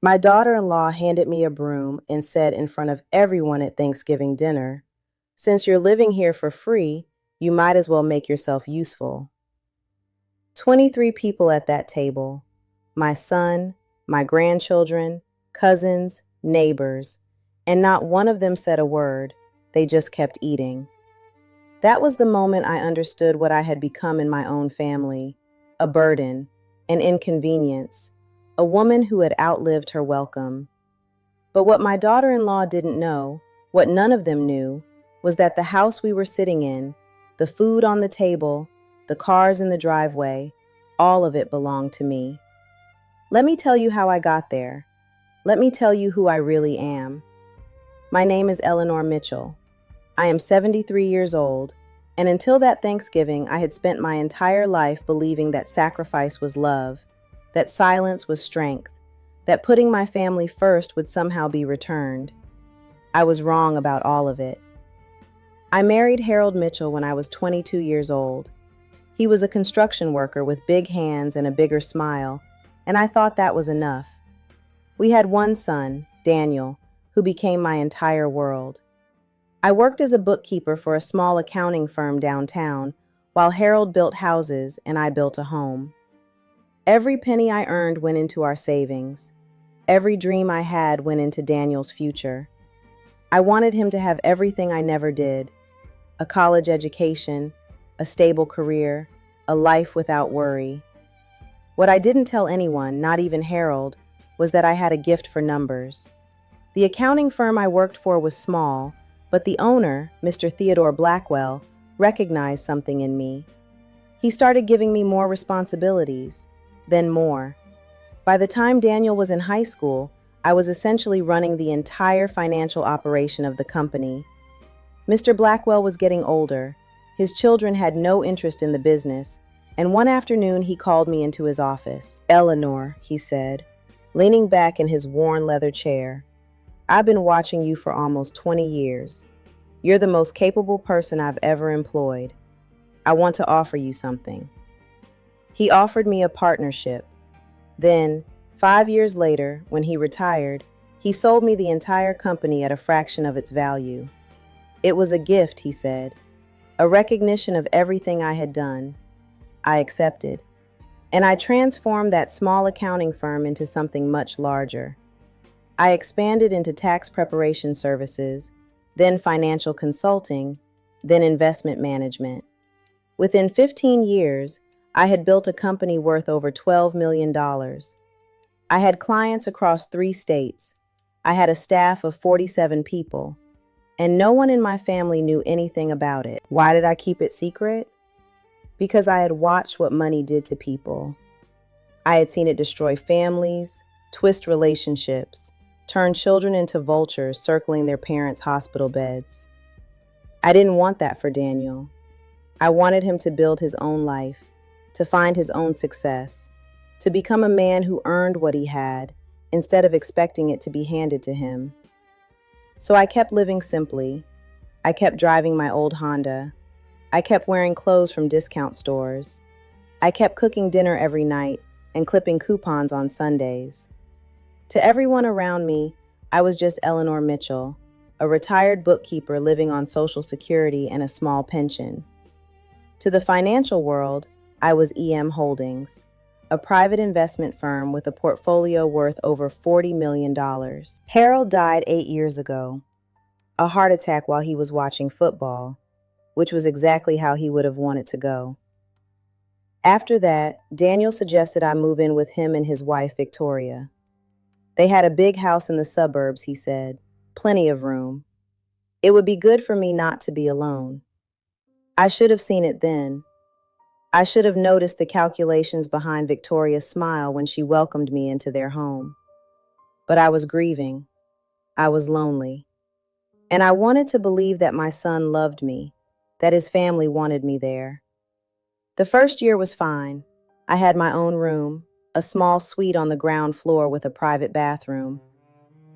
My daughter-in-law handed me a broom and said in front of everyone at Thanksgiving dinner, "Since you're living here for free, you might as well make yourself useful." 23 people at that table. My son, my grandchildren, cousins, neighbors, and not one of them said a word. They just kept eating. That was the moment I understood what I had become in my own family: a burden, an inconvenience, a woman who had outlived her welcome. But what my daughter-in-law didn't know, what none of them knew, was that the house we were sitting in, the food on the table, the cars in the driveway, all of it belonged to me. Let me tell you how I got there. Let me tell you who I really am. My name is Eleanor Mitchell. I am 73 years old, and until that Thanksgiving, I had spent my entire life believing that sacrifice was love, that silence was strength, that putting my family first would somehow be returned. I was wrong about all of it. I married Harold Mitchell when I was 22 years old. He was a construction worker with big hands and a bigger smile, and I thought that was enough. We had one son, Daniel, who became my entire world. I worked as a bookkeeper for a small accounting firm downtown, while Harold built houses and I built a home. Every penny I earned went into our savings. Every dream I had went into Daniel's future. I wanted him to have everything I never did: a college education, a stable career, a life without worry. What I didn't tell anyone, not even Harold, was that I had a gift for numbers. The accounting firm I worked for was small, but the owner, Mr. Theodore Blackwell, recognized something in me. He started giving me more responsibilities, then more. By the time Daniel was in high school, I was essentially running the entire financial operation of the company. Mr. Blackwell was getting older. His children had no interest in the business, and one afternoon he called me into his office. "Eleanor," he said, leaning back in his worn leather chair, "I've been watching you for almost 20 years. You're the most capable person I've ever employed. I want to offer you something." He offered me a partnership. Then, 5 years later, when he retired, he sold me the entire company at a fraction of its value. It was a gift, he said, a recognition of everything I had done. I accepted. And I transformed that small accounting firm into something much larger. I expanded into tax preparation services, then financial consulting, then investment management. Within 15 years, I had built a company worth over $12 million. I had clients across 3 states. I had a staff of 47 people, and no one in my family knew anything about it. Why did I keep it secret? Because I had watched what money did to people. I had seen it destroy families, twist relationships, turn children into vultures circling their parents' hospital beds. I didn't want that for Daniel. I wanted him to build his own life, to find his own success, to become a man who earned what he had instead of expecting it to be handed to him. So I kept living simply. I kept driving my old Honda. I kept wearing clothes from discount stores. I kept cooking dinner every night and clipping coupons on Sundays. To everyone around me, I was just Eleanor Mitchell, a retired bookkeeper living on Social Security and a small pension. To the financial world, I was EM Holdings, a private investment firm with a portfolio worth over $40 million. Harold died 8 years ago, a heart attack while he was watching football, which was exactly how he would have wanted to go. After that, Daniel suggested I move in with him and his wife, Victoria. They had a big house in the suburbs, he said, plenty of room. It would be good for me not to be alone. I should have seen it then. I should have noticed the calculations behind Victoria's smile when she welcomed me into their home. But I was grieving. I was lonely. And I wanted to believe that my son loved me, that his family wanted me there. The first year was fine. I had my own room, a small suite on the ground floor with a private bathroom.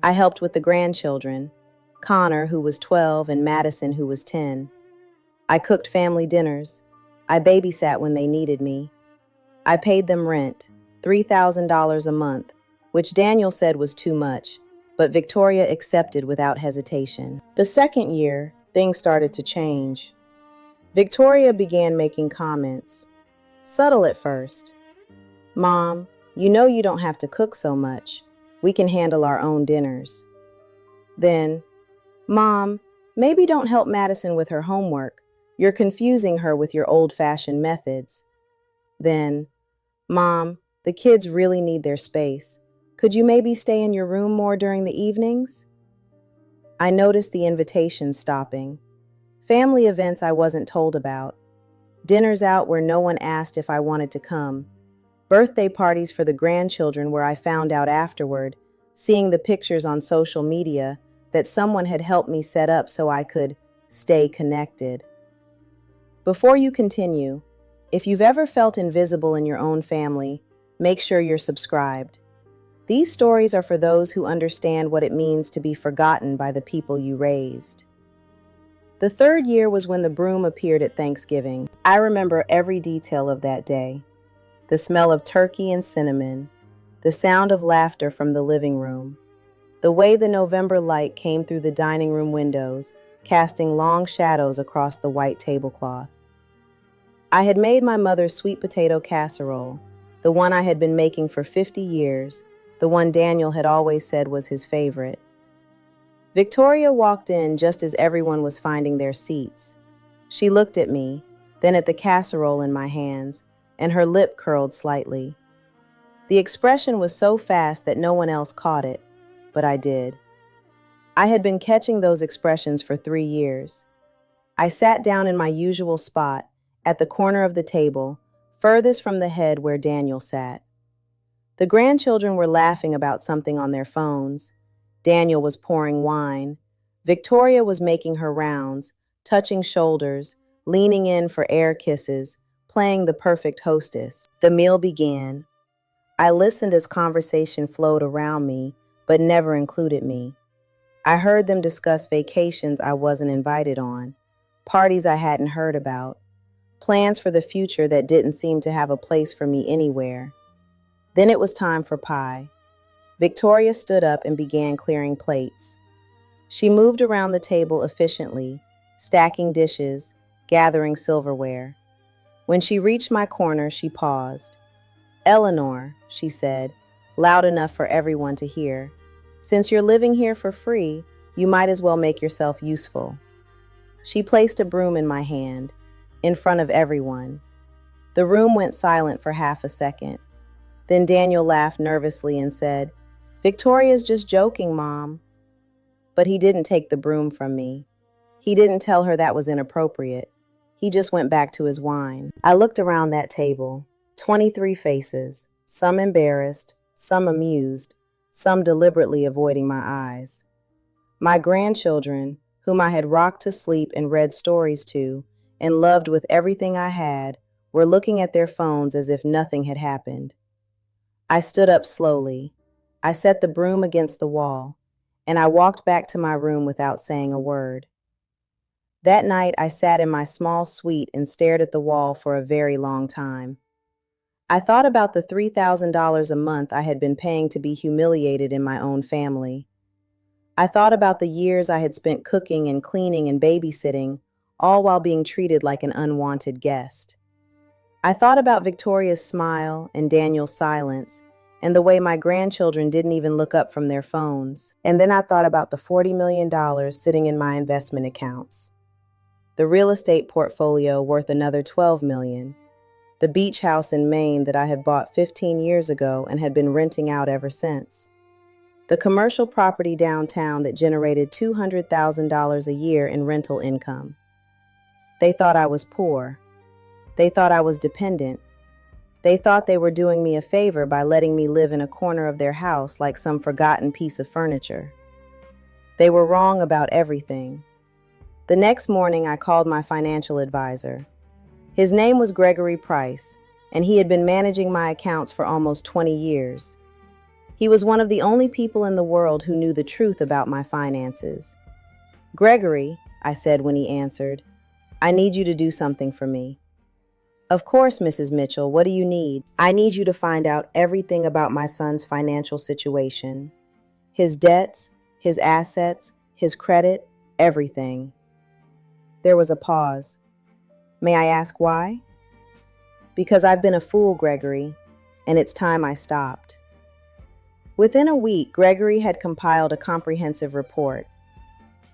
I helped with the grandchildren, Connor, who was 12, and Madison, who was 10. I cooked family dinners. I babysat when they needed me. I paid them rent, $3,000 a month, which Daniel said was too much, but Victoria accepted without hesitation. The second year, things started to change. Victoria began making comments, subtle at first. "Mom, you know you don't have to cook so much. We can handle our own dinners." Then, "Mom, maybe don't help Madison with her homework. You're confusing her with your old-fashioned methods." Then, "Mom, the kids really need their space. Could you maybe stay in your room more during the evenings?" I noticed the invitations stopping. Family events I wasn't told about. Dinners out where no one asked if I wanted to come. Birthday parties for the grandchildren where I found out afterward, seeing the pictures on social media, that someone had helped me set up so I could stay connected. Before you continue, if you've ever felt invisible in your own family, make sure you're subscribed. These stories are for those who understand what it means to be forgotten by the people you raised. The third year was when the broom appeared at Thanksgiving. I remember every detail of that day. The smell of turkey and cinnamon, the sound of laughter from the living room, the way the November light came through the dining room windows, casting long shadows across the white tablecloth. I had made my mother's sweet potato casserole, the one I had been making for 50 years, the one Daniel had always said was his favorite. Victoria walked in just as everyone was finding their seats. She looked at me, then at the casserole in my hands, and her lip curled slightly. The expression was so fast that no one else caught it, but I did. I had been catching those expressions for 3 years. I sat down in my usual spot, at the corner of the table, furthest from the head where Daniel sat. The grandchildren were laughing about something on their phones. Daniel was pouring wine. Victoria was making her rounds, touching shoulders, leaning in for air kisses, playing the perfect hostess. The meal began. I listened as conversation flowed around me, but never included me. I heard them discuss vacations I wasn't invited on, parties I hadn't heard about, plans for the future that didn't seem to have a place for me anywhere. Then it was time for pie. Victoria stood up and began clearing plates. She moved around the table efficiently, stacking dishes, gathering silverware. When she reached my corner, she paused. "Eleanor," she said, loud enough for everyone to hear, "since you're living here for free, you might as well make yourself useful." She placed a broom in my hand, in front of everyone. The room went silent for half a second. Then Daniel laughed nervously and said, "Victoria's just joking, Mom." But he didn't take the broom from me. He didn't tell her that was inappropriate. He just went back to his wine. I looked around that table. 23 faces, some embarrassed, some amused, some deliberately avoiding my eyes. My grandchildren, whom I had rocked to sleep and read stories to, and loved with everything I had, were looking at their phones as if nothing had happened. I stood up slowly. I set the broom against the wall, and I walked back to my room without saying a word. That night, I sat in my small suite and stared at the wall for a very long time. I thought about the $3,000 a month I had been paying to be humiliated in my own family. I thought about the years I had spent cooking and cleaning and babysitting, all while being treated like an unwanted guest. I thought about Victoria's smile and Daniel's silence, and the way my grandchildren didn't even look up from their phones. And then I thought about the $40 million sitting in my investment accounts. The real estate portfolio worth another $12 million. The beach house in Maine that I had bought 15 years ago and had been renting out ever since. The commercial property downtown that generated $200,000 a year in rental income. They thought I was poor. They thought I was dependent. They thought they were doing me a favor by letting me live in a corner of their house like some forgotten piece of furniture. They were wrong about everything. The next morning, I called my financial advisor. His name was Gregory Price, and he had been managing my accounts for almost 20 years. He was one of the only people in the world who knew the truth about my finances. "Gregory," I said when he answered, "I need you to do something for me." Of course, Mrs. Mitchell, what do you need? I need you to find out everything about my son's financial situation. His debts, his assets, his credit, everything. There was a pause. May I ask why? Because I've been a fool, Gregory, and it's time I stopped. Within a week, Gregory had compiled a comprehensive report.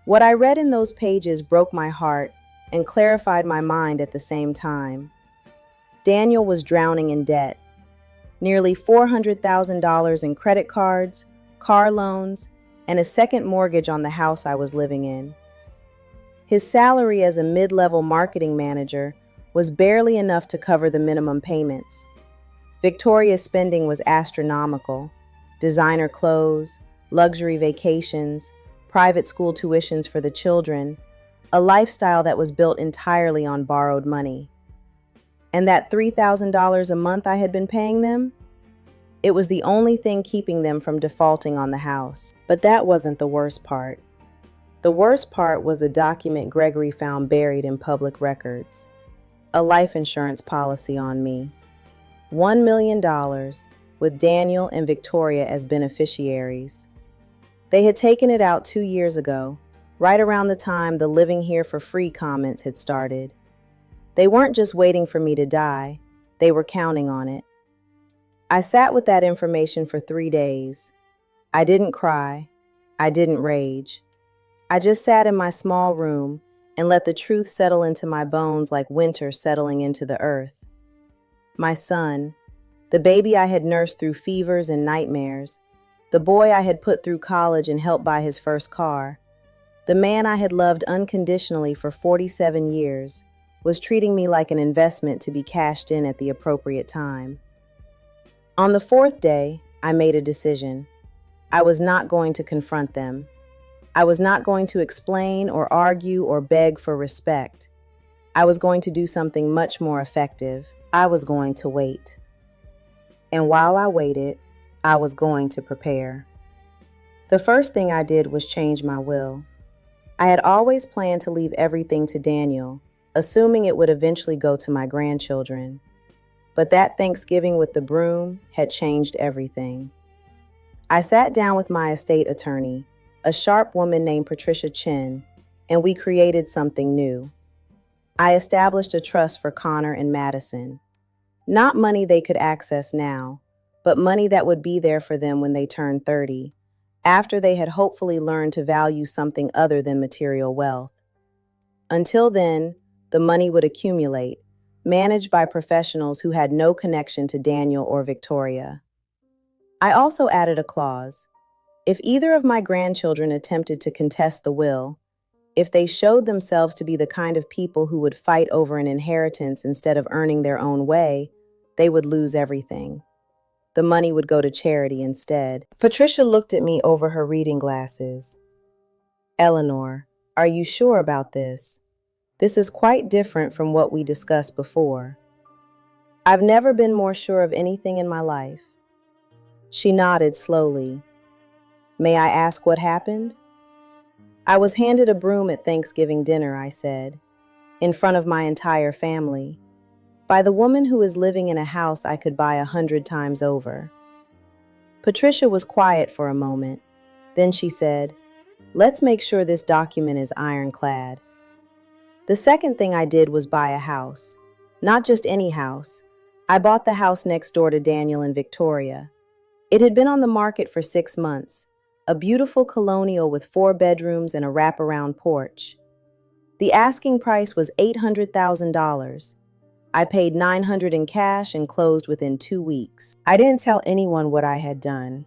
What I read in those pages broke my heart and clarified my mind at the same time. Daniel was drowning in debt. Nearly $400,000 in credit cards, car loans, and a second mortgage on the house I was living in. His salary as a mid-level marketing manager was barely enough to cover the minimum payments. Victoria's spending was astronomical. Designer clothes, luxury vacations, private school tuitions for the children, a lifestyle that was built entirely on borrowed money. And that $3,000 a month I had been paying them? It was the only thing keeping them from defaulting on the house. But that wasn't the worst part. The worst part was a document Gregory found buried in public records. A life insurance policy on me. $1 million, with Daniel and Victoria as beneficiaries. They had taken it out 2 years ago, right around the time the living here for free comments had started. They weren't just waiting for me to die, they were counting on it. I sat with that information for 3 days. I didn't cry. I didn't rage. I just sat in my small room and let the truth settle into my bones like winter settling into the earth. My son, the baby I had nursed through fevers and nightmares, the boy I had put through college and helped buy his first car, the man I had loved unconditionally for 47 years, was treating me like an investment to be cashed in at the appropriate time. On the 4th day, I made a decision. I was not going to confront them. I was not going to explain or argue or beg for respect. I was going to do something much more effective. I was going to wait. And while I waited, I was going to prepare. The first thing I did was change my will. I had always planned to leave everything to Daniel, assuming it would eventually go to my grandchildren. But that Thanksgiving with the broom had changed everything. I sat down with my estate attorney, a sharp woman named Patricia Chin, and we created something new. I established a trust for Connor and Madison. Not money they could access now, but money that would be there for them when they turned 30, after they had hopefully learned to value something other than material wealth. Until then, the money would accumulate, managed by professionals who had no connection to Daniel or Victoria. I also added a clause. If either of my grandchildren attempted to contest the will, if they showed themselves to be the kind of people who would fight over an inheritance instead of earning their own way, they would lose everything. The money would go to charity instead. Patricia looked at me over her reading glasses. Eleanor, are you sure about this? This is quite different from what we discussed before. I've never been more sure of anything in my life. She nodded slowly. May I ask what happened? I was handed a broom at Thanksgiving dinner, I said, in front of my entire family, by the woman who is living in a house I could buy 100 times over. Patricia was quiet for a moment. Then she said, let's make sure this document is ironclad. The second thing I did was buy a house. Not just any house. I bought the house next door to Daniel and Victoria. It had been on the market for 6 months. A beautiful colonial with 4 bedrooms and a wraparound porch. The asking price was $800,000. I paid $900 in cash and closed within 2 weeks. I didn't tell anyone what I had done.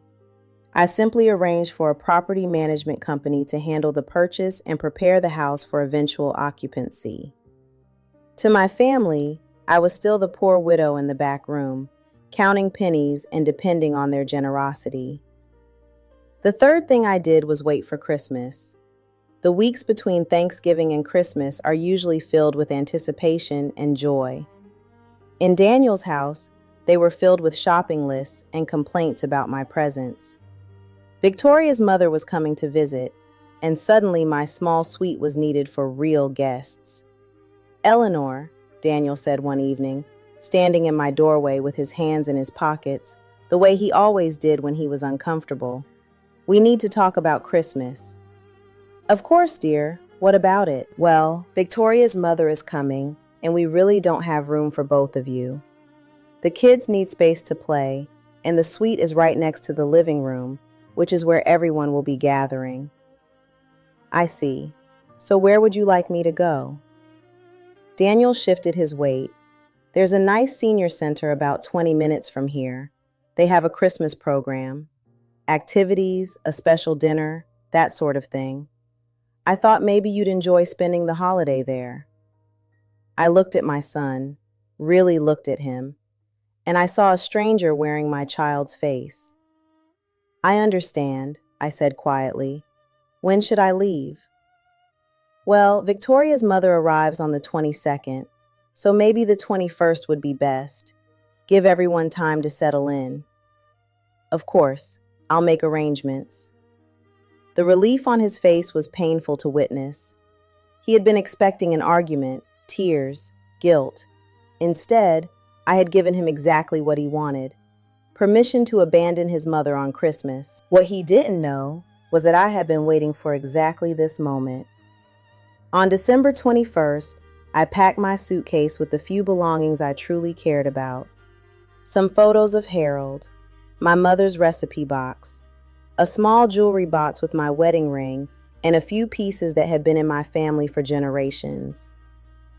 I simply arranged for a property management company to handle the purchase and prepare the house for eventual occupancy. To my family, I was still the poor widow in the back room, counting pennies and depending on their generosity. The third thing I did was wait for Christmas. The weeks between Thanksgiving and Christmas are usually filled with anticipation and joy. In Daniel's house, they were filled with shopping lists and complaints about my presence. Victoria's mother was coming to visit, and suddenly my small suite was needed for real guests. Eleanor, Daniel said one evening, standing in my doorway with his hands in his pockets, the way he always did when he was uncomfortable. "We need to talk about Christmas." "Of course, dear. What about it?" "Well, Victoria's mother is coming, and we really don't have room for both of you. The kids need space to play, and the suite is right next to the living room, which is where everyone will be gathering." "I see. So where would you like me to go?" Daniel shifted his weight. "There's a nice senior center about 20 minutes from here. They have a Christmas program, activities, a special dinner, that sort of thing. I thought maybe you'd enjoy spending the holiday there." I looked at my son, really looked at him, and I saw a stranger wearing my child's face. "I understand," I said quietly. "When should I leave?" "Well, Victoria's mother arrives on the 22nd, so maybe the 21st would be best. Give everyone time to settle in." "Of course, I'll make arrangements." The relief on his face was painful to witness. He had been expecting an argument, tears, guilt. Instead, I had given him exactly what he wanted: permission to abandon his mother on Christmas. What he didn't know was that I had been waiting for exactly this moment. On December 21st, I packed my suitcase with the few belongings I truly cared about. Some photos of Harold, my mother's recipe box, a small jewelry box with my wedding ring, and a few pieces that had been in my family for generations.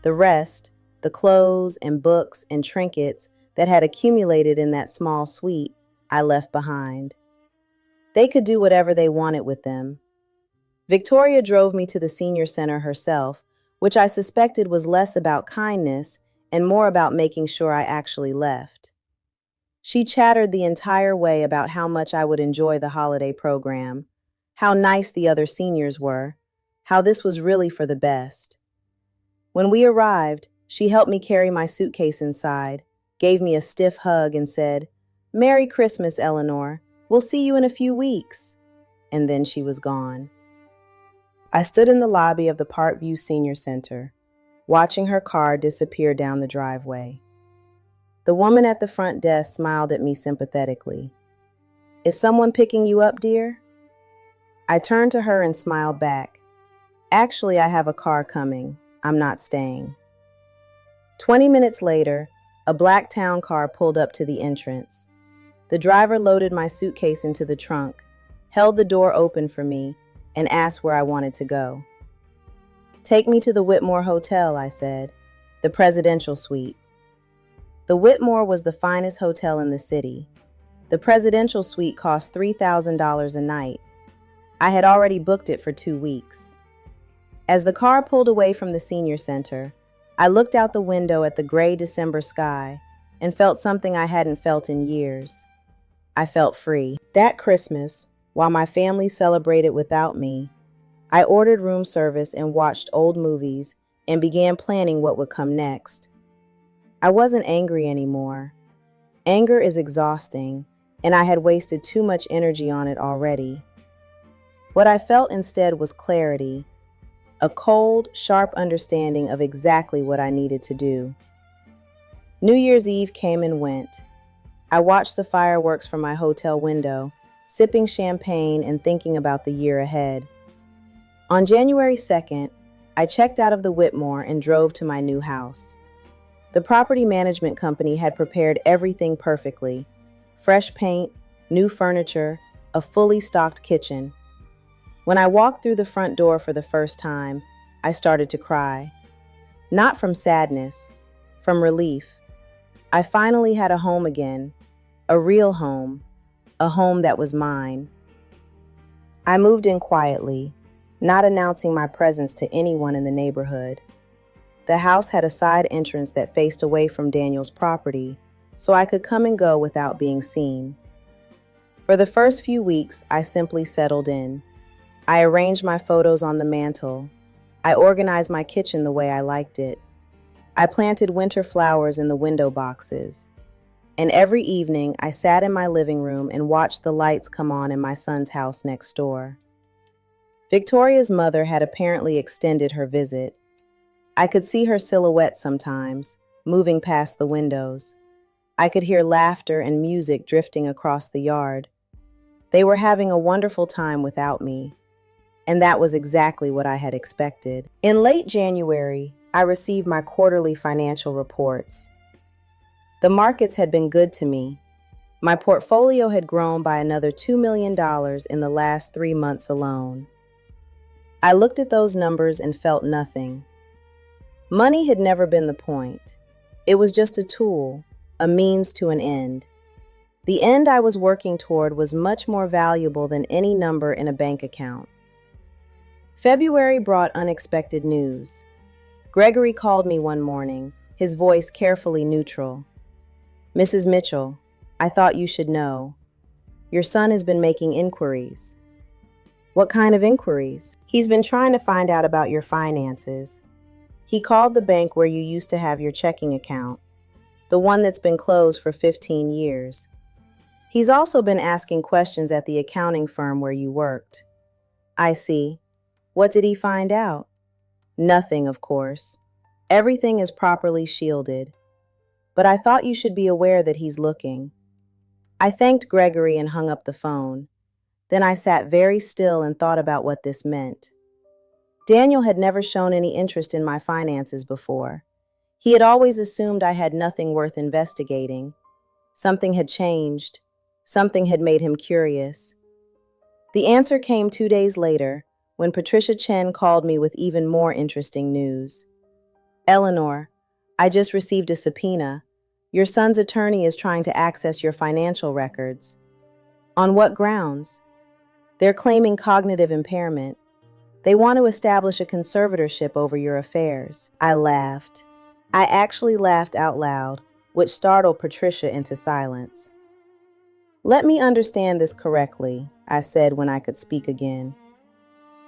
The rest, the clothes and books and trinkets that had accumulated in that small suite, I left behind. They could do whatever they wanted with them. Victoria drove me to the senior center herself, which I suspected was less about kindness and more about making sure I actually left. She chattered the entire way about how much I would enjoy the holiday program, how nice the other seniors were, how this was really for the best. When we arrived, she helped me carry my suitcase inside, gave me a stiff hug, and said, "Merry Christmas, Eleanor. We'll see you in a few weeks." And then she was gone. I stood in the lobby of the Parkview Senior Center, watching her car disappear down the driveway. The woman at the front desk smiled at me sympathetically. "Is someone picking you up, dear?" I turned to her and smiled back. "Actually, I have a car coming. I'm not staying." 20 minutes later, a black town car pulled up to the entrance. The driver loaded my suitcase into the trunk, held the door open for me, and asked where I wanted to go. "Take me to the Whitmore Hotel," I said, "the presidential suite." The Whitmore was the finest hotel in the city. The presidential suite cost $3,000 a night. I had already booked it for 2 weeks. As the car pulled away from the senior center, I looked out the window at the gray December sky and felt something I hadn't felt in years. I felt free. That Christmas, while my family celebrated without me, I ordered room service and watched old movies and began planning what would come next. I wasn't angry anymore. Anger is exhausting, and I had wasted too much energy on it already. What I felt instead was clarity, a cold, sharp understanding of exactly what I needed to do. New Year's Eve came and went. I watched the fireworks from my hotel window, sipping champagne and thinking about the year ahead. On January 2nd, I checked out of the Whitmore and drove to my new house. The property management company had prepared everything perfectly: fresh paint, new furniture, a fully stocked kitchen. When I walked through the front door for the first time, I started to cry. Not from sadness, from relief. I finally had a home again, a real home, a home that was mine. I moved in quietly, not announcing my presence to anyone in the neighborhood. The house had a side entrance that faced away from Daniel's property, so I could come and go without being seen. For the first few weeks, I simply settled in. I arranged my photos on the mantle. I organized my kitchen the way I liked it. I planted winter flowers in the window boxes. And every evening, I sat in my living room and watched the lights come on in my son's house next door. Victoria's mother had apparently extended her visit. I could see her silhouette sometimes, moving past the windows. I could hear laughter and music drifting across the yard. They were having a wonderful time without me, and that was exactly what I had expected. In late January, I received my quarterly financial reports. The markets had been good to me. My portfolio had grown by another $2 million in the last 3 months alone. I looked at those numbers and felt nothing. Money had never been the point. It was just a tool, a means to an end. The end I was working toward was much more valuable than any number in a bank account. February brought unexpected news. Gregory called me one morning, his voice carefully neutral. "Mrs. Mitchell, I thought you should know. Your son has been making inquiries." "What kind of inquiries?" "He's been trying to find out about your finances. He called the bank where you used to have your checking account, the one that's been closed for 15 years. He's also been asking questions at the accounting firm where you worked." "I see. What did he find out?" "Nothing, of course. Everything is properly shielded. But I thought you should be aware that he's looking." I thanked Gregory and hung up the phone. Then I sat very still and thought about what this meant. Daniel had never shown any interest in my finances before. He had always assumed I had nothing worth investigating. Something had changed. Something had made him curious. The answer came 2 days later, when Patricia Chen called me with even more interesting news. "Eleanor, I just received a subpoena. Your son's attorney is trying to access your financial records." "On what grounds?" "They're claiming cognitive impairment. They want to establish a conservatorship over your affairs." I laughed. I actually laughed out loud, which startled Patricia into silence. "Let me understand this correctly," I said when I could speak again.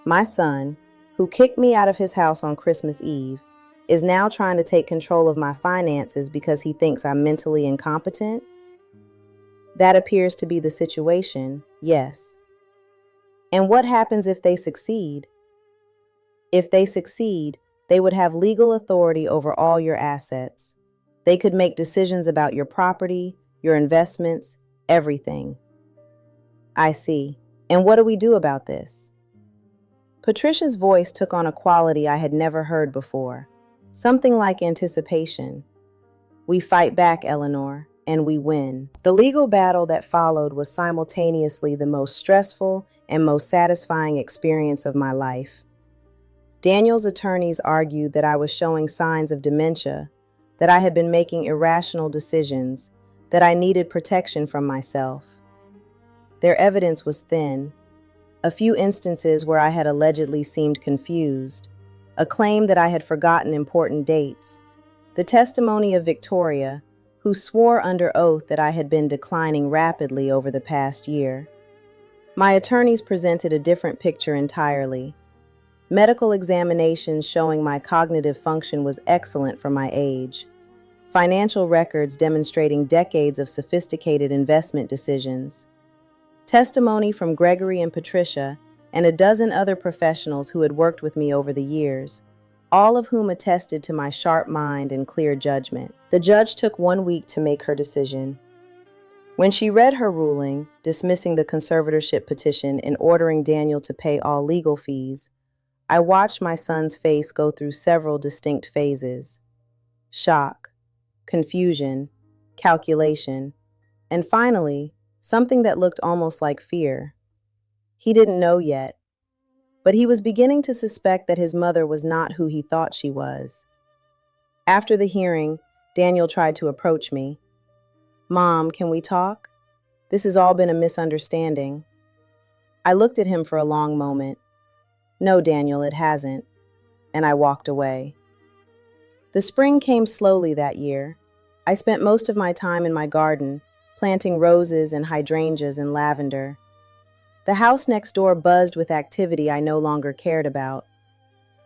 "My son, who kicked me out of his house on Christmas Eve, is now trying to take control of my finances because he thinks I'm mentally incompetent?" "That appears to be the situation, yes." "And what happens if they succeed?" "If they succeed, they would have legal authority over all your assets. They could make decisions about your property, your investments, everything." "I see. And what do we do about this?" Patricia's voice took on a quality I had never heard before, something like anticipation. "We fight back, Eleanor, and we win." The legal battle that followed was simultaneously the most stressful and most satisfying experience of my life. Daniel's attorneys argued that I was showing signs of dementia, that I had been making irrational decisions, that I needed protection from myself. Their evidence was thin. A few instances where I had allegedly seemed confused, a claim that I had forgotten important dates, the testimony of Victoria, who swore under oath that I had been declining rapidly over the past year. My attorneys presented a different picture entirely. Medical examinations showing my cognitive function was excellent for my age. Financial records demonstrating decades of sophisticated investment decisions. Testimony from Gregory and Patricia and a dozen other professionals who had worked with me over the years, all of whom attested to my sharp mind and clear judgment. The judge took 1 week to make her decision. When she read her ruling, dismissing the conservatorship petition and ordering Daniel to pay all legal fees, I watched my son's face go through several distinct phases: shock, confusion, calculation, and finally, something that looked almost like fear. He didn't know yet, but he was beginning to suspect that his mother was not who he thought she was. After the hearing, Daniel tried to approach me. "Mom, can we talk? This has all been a misunderstanding." I looked at him for a long moment. "No, Daniel, it hasn't," and I walked away. The spring came slowly that year. I spent most of my time in my garden, planting roses and hydrangeas and lavender. The house next door buzzed with activity I no longer cared about.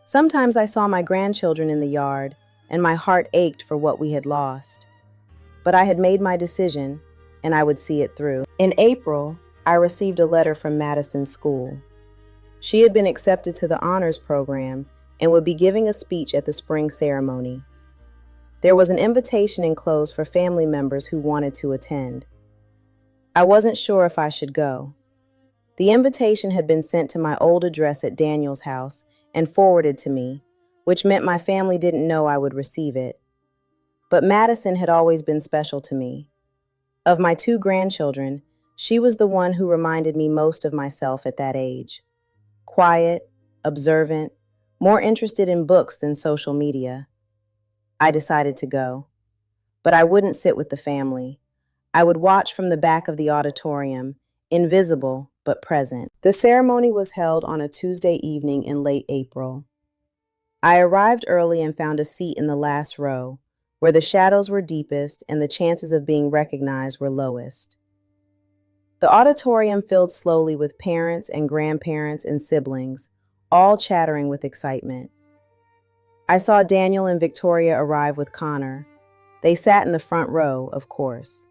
Sometimes I saw my grandchildren in the yard, and my heart ached for what we had lost. But I had made my decision, and I would see it through. In April, I received a letter from Madison's school. She had been accepted to the honors program and would be giving a speech at the spring ceremony. There was an invitation enclosed for family members who wanted to attend. I wasn't sure if I should go. The invitation had been sent to my old address at Daniel's house and forwarded to me, which meant my family didn't know I would receive it. But Madison had always been special to me. Of my 2 grandchildren, she was the one who reminded me most of myself at that age. Quiet, observant, more interested in books than social media. I decided to go. But I wouldn't sit with the family. I would watch from the back of the auditorium, invisible but present. The ceremony was held on a Tuesday evening in late April. I arrived early and found a seat in the last row, where the shadows were deepest and the chances of being recognized were lowest. The auditorium filled slowly with parents and grandparents and siblings, all chattering with excitement. I saw Daniel and Victoria arrive with Connor. They sat in the front row, of course.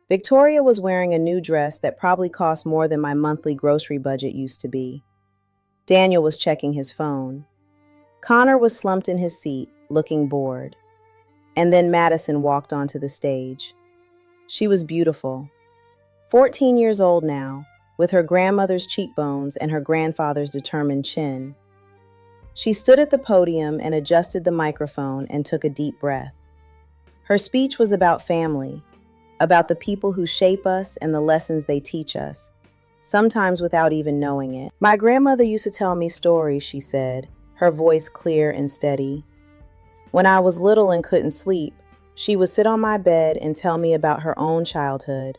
Victoria was wearing a new dress that probably cost more than my monthly grocery budget used to be. Daniel was checking his phone. Connor was slumped in his seat, looking bored. And then Madison walked onto the stage. She was beautiful. 14 years old now, with her grandmother's cheekbones and her grandfather's determined chin. She stood at the podium and adjusted the microphone and took a deep breath. Her speech was about family, about the people who shape us and the lessons they teach us, sometimes without even knowing it. My grandmother used to tell me stories, she said, her voice clear and steady. When I was little and couldn't sleep, she would sit on my bed and tell me about her own childhood,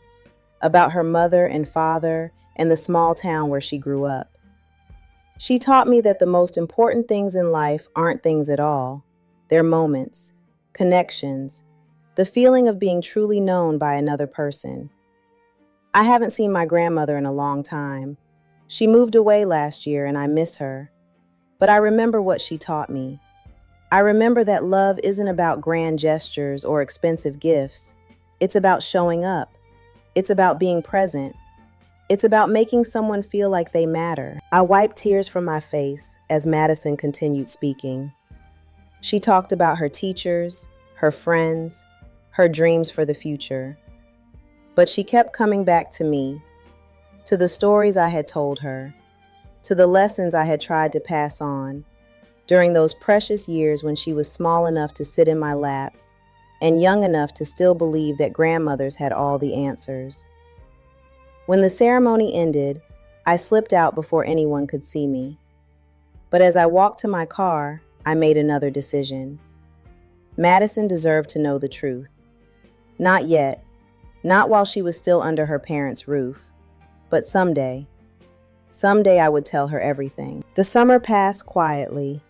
about her mother and father and the small town where she grew up. She taught me that the most important things in life aren't things at all. They're moments, connections, the feeling of being truly known by another person. I haven't seen my grandmother in a long time. She moved away last year and I miss her. But I remember what she taught me. I remember that love isn't about grand gestures or expensive gifts. It's about showing up. It's about being present. It's about making someone feel like they matter. I wiped tears from my face as Madison continued speaking. She talked about her teachers, her friends, her dreams for the future. But she kept coming back to me, to the stories I had told her, to the lessons I had tried to pass on during those precious years when she was small enough to sit in my lap and young enough to still believe that grandmothers had all the answers. When the ceremony ended, I slipped out before anyone could see me. But as I walked to my car, I made another decision. Madison deserved to know the truth. Not yet, not while she was still under her parents' roof, but someday. Someday I would tell her everything. The summer passed quietly.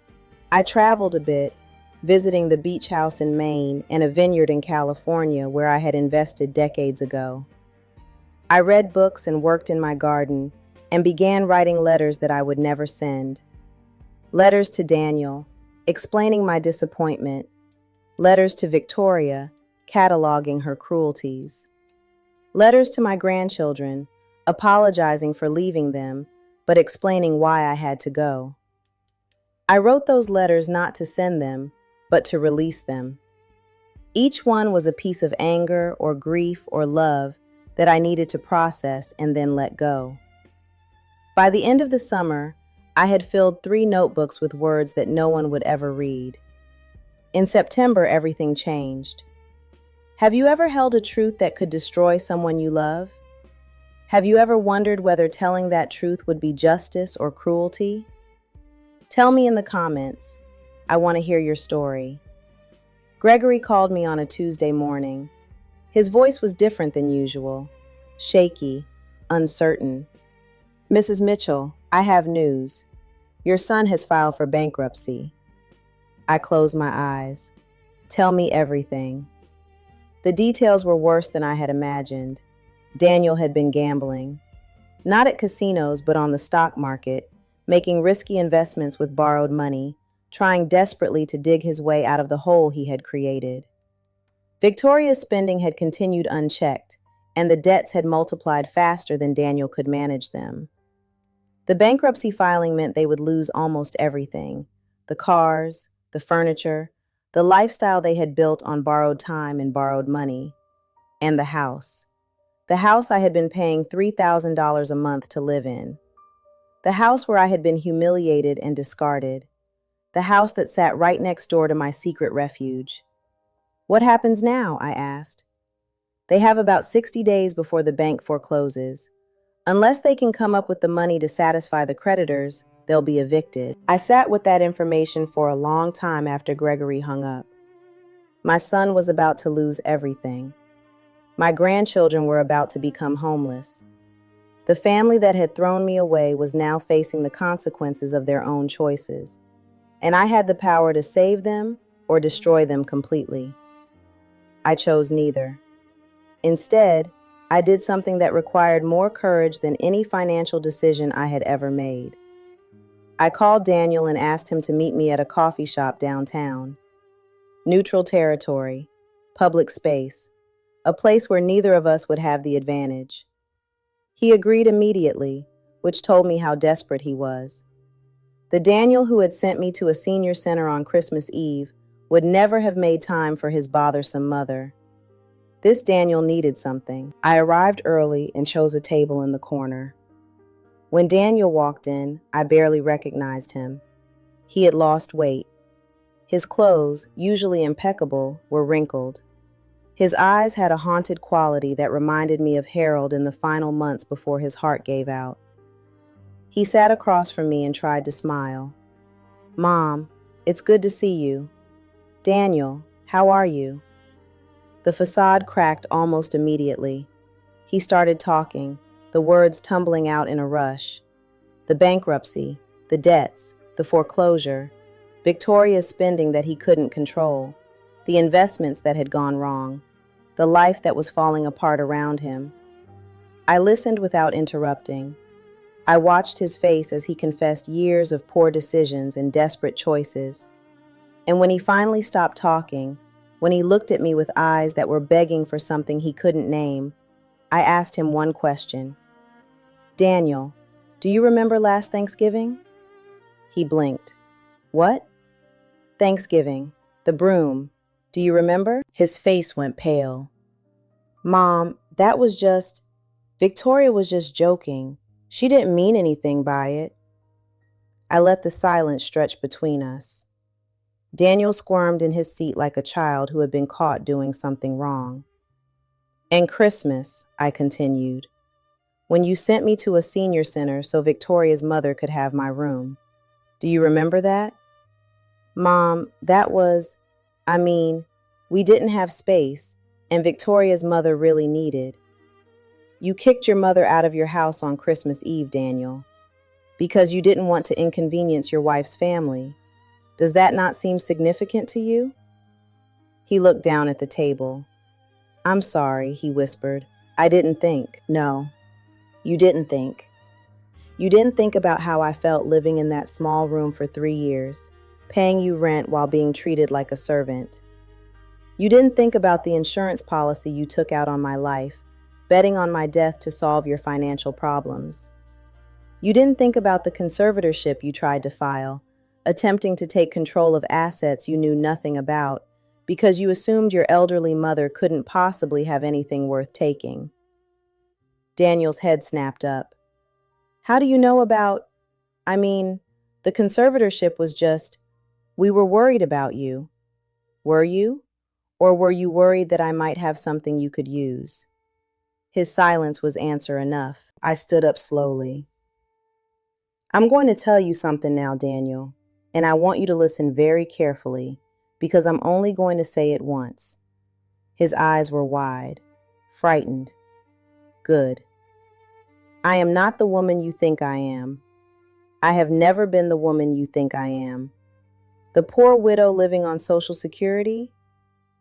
I traveled a bit, visiting the beach house in Maine and a vineyard in California where I had invested decades ago. I read books and worked in my garden and began writing letters that I would never send. Letters to Daniel, explaining my disappointment. Letters to Victoria, cataloging her cruelties. Letters to my grandchildren, apologizing for leaving them, but explaining why I had to go. I wrote those letters not to send them, but to release them. Each one was a piece of anger or grief or love that I needed to process and then let go. By the end of the summer, I had filled 3 notebooks with words that no one would ever read. In September, everything changed. Have you ever held a truth that could destroy someone you love? Have you ever wondered whether telling that truth would be justice or cruelty? Tell me in the comments. I want to hear your story. Gregory called me on a Tuesday morning. His voice was different than usual, shaky, uncertain. Mrs. Mitchell, I have news. Your son has filed for bankruptcy. I closed my eyes. Tell me everything. The details were worse than I had imagined. Daniel had been gambling. Not at casinos, but on the stock market, making risky investments with borrowed money, trying desperately to dig his way out of the hole he had created. Victoria's spending had continued unchecked, and the debts had multiplied faster than Daniel could manage them. The bankruptcy filing meant they would lose almost everything: the cars, the furniture, the lifestyle they had built on borrowed time and borrowed money, and the house. The house I had been paying $3,000 a month to live in. The house where I had been humiliated and discarded. The house that sat right next door to my secret refuge. "What happens now?" I asked. "They have about 60 days before the bank forecloses. Unless they can come up with the money to satisfy the creditors, they'll be evicted." I sat with that information for a long time after Gregory hung up. My son was about to lose everything. My grandchildren were about to become homeless. The family that had thrown me away was now facing the consequences of their own choices, and I had the power to save them or destroy them completely. I chose neither. Instead, I did something that required more courage than any financial decision I had ever made. I called Daniel and asked him to meet me at a coffee shop downtown. Neutral territory, public space, a place where neither of us would have the advantage. He agreed immediately, which told me how desperate he was. The Daniel who had sent me to a senior center on Christmas Eve would never have made time for his bothersome mother. This Daniel needed something. I arrived early and chose a table in the corner. When Daniel walked in, I barely recognized him. He had lost weight. His clothes, usually impeccable, were wrinkled. His eyes had a haunted quality that reminded me of Harold in the final months before his heart gave out. He sat across from me and tried to smile. "Mom, it's good to see you. Daniel, how are you?" The facade cracked almost immediately. He started talking, the words tumbling out in a rush. The bankruptcy, the debts, the foreclosure, Victoria's spending that he couldn't control, the investments that had gone wrong, the life that was falling apart around him. I listened without interrupting. I watched his face as he confessed years of poor decisions and desperate choices. And when he finally stopped talking, when he looked at me with eyes that were begging for something he couldn't name, I asked him one question. "Daniel, do you remember last Thanksgiving?" He blinked. "What?" "Thanksgiving. The broom. Do you remember?" His face went pale. "Mom, that was just... Victoria was just joking. She didn't mean anything by it." I let the silence stretch between us. Daniel squirmed in his seat like a child who had been caught doing something wrong. "And Christmas," I continued, "when you sent me to a senior center so Victoria's mother could have my room. Do you remember that?" "Mom, that was... we didn't have space, and Victoria's mother really needed." "You kicked your mother out of your house on Christmas Eve, Daniel, because you didn't want to inconvenience your wife's family. Does that not seem significant to you?" He looked down at the table. "I'm sorry," he whispered. "I didn't think." "No, you didn't think. You didn't think about how I felt living in that small room for 3 years, paying you rent while being treated like a servant. You didn't think about the insurance policy you took out on my life, betting on my death to solve your financial problems. You didn't think about the conservatorship you tried to file, attempting to take control of assets you knew nothing about, because you assumed your elderly mother couldn't possibly have anything worth taking." Daniel's head snapped up. "How do you know about... the conservatorship was just... We were worried about you." "Were you? Or were you worried that I might have something you could use?" His silence was answer enough. I stood up slowly. "I'm going to tell you something now, Daniel, and I want you to listen very carefully, because I'm only going to say it once." His eyes were wide, frightened. "Good. I am not the woman you think I am. I have never been the woman you think I am. The poor widow living on Social Security?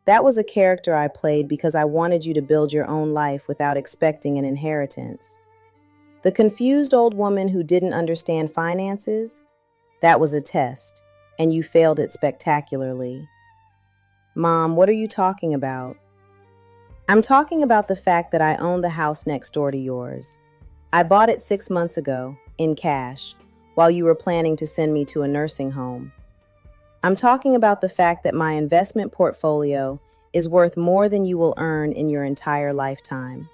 That was a character I played because I wanted you to build your own life without expecting an inheritance. The confused old woman who didn't understand finances? That was a test, and you failed it spectacularly." "Mom, what are you talking about?" "I'm talking about the fact that I own the house next door to yours. I bought it 6 months ago, in cash, while you were planning to send me to a nursing home. I'm talking about the fact that my investment portfolio is worth more than you will earn in your entire lifetime.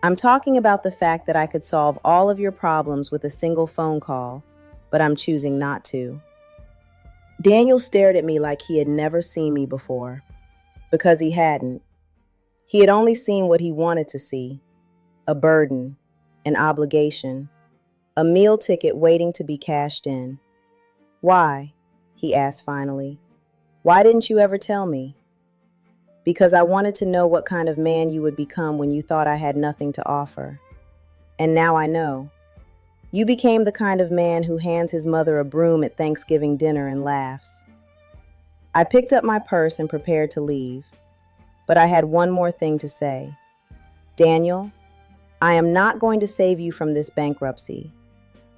I'm talking about the fact that I could solve all of your problems with a single phone call, but I'm choosing not to. Daniel stared at me like he had never seen me before, because he hadn't. He had only seen what he wanted to see: a burden, an obligation, a meal ticket waiting to be cashed in. Why? He asked finally. Why didn't you ever tell me? Because I wanted to know what kind of man you would become when you thought I had nothing to offer. And now I know. You became the kind of man who hands his mother a broom at Thanksgiving dinner and laughs. I picked up my purse and prepared to leave, but I had one more thing to say. Daniel, I am not going to save you from this bankruptcy.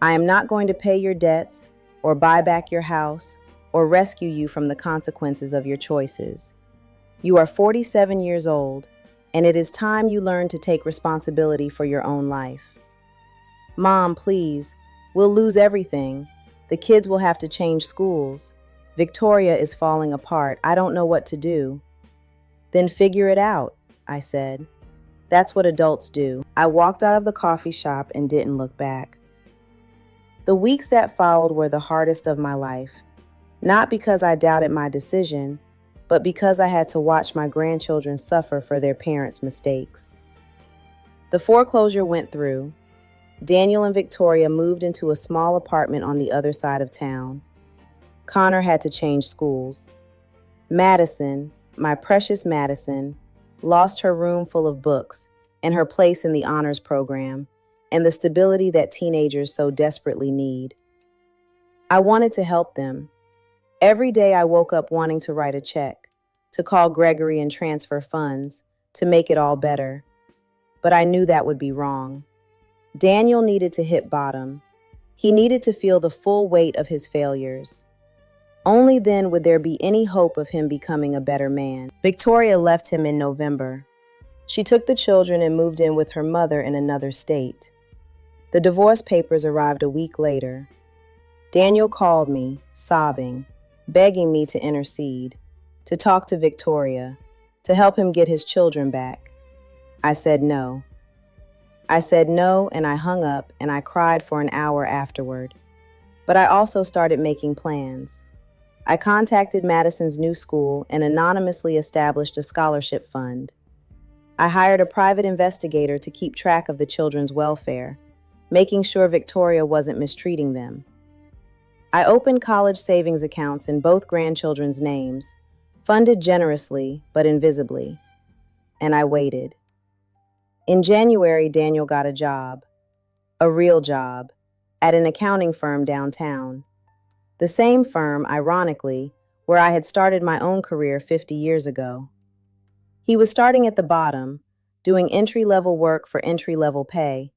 I am not going to pay your debts or buy back your house or rescue you from the consequences of your choices. You are 47 years old, and it is time you learn to take responsibility for your own life. Mom, please, we'll lose everything. The kids will have to change schools. Victoria is falling apart. I don't know what to do. Then figure it out, I said. That's what adults do. I walked out of the coffee shop and didn't look back. The weeks that followed were the hardest of my life, not because I doubted my decision, but because I had to watch my grandchildren suffer for their parents' mistakes. The foreclosure went through. Daniel and Victoria moved into a small apartment on the other side of town. Connor had to change schools. Madison, my precious Madison, lost her room full of books and her place in the honors program and the stability that teenagers so desperately need. I wanted to help them. Every day I woke up wanting to write a check, to call Gregory and transfer funds, to make it all better. But I knew that would be wrong. Daniel needed to hit bottom. He needed to feel the full weight of his failures. Only then would there be any hope of him becoming a better man. Victoria left him in November. She took the children and moved in with her mother in another state. The divorce papers arrived a week later. Daniel called me, sobbing, begging me to intercede, to talk to Victoria, to help him get his children back. I said no. I said no, and I hung up, and I cried for an hour afterward. But I also started making plans. I contacted Madison's new school and anonymously established a scholarship fund. I hired a private investigator to keep track of the children's welfare, making sure Victoria wasn't mistreating them. I opened college savings accounts in both grandchildren's names, funded generously but invisibly. And I waited. In January, Daniel got a job, a real job, at an accounting firm downtown. The same firm, ironically, where I had started my own career 50 years ago. He was starting at the bottom, doing entry-level work for entry-level pay,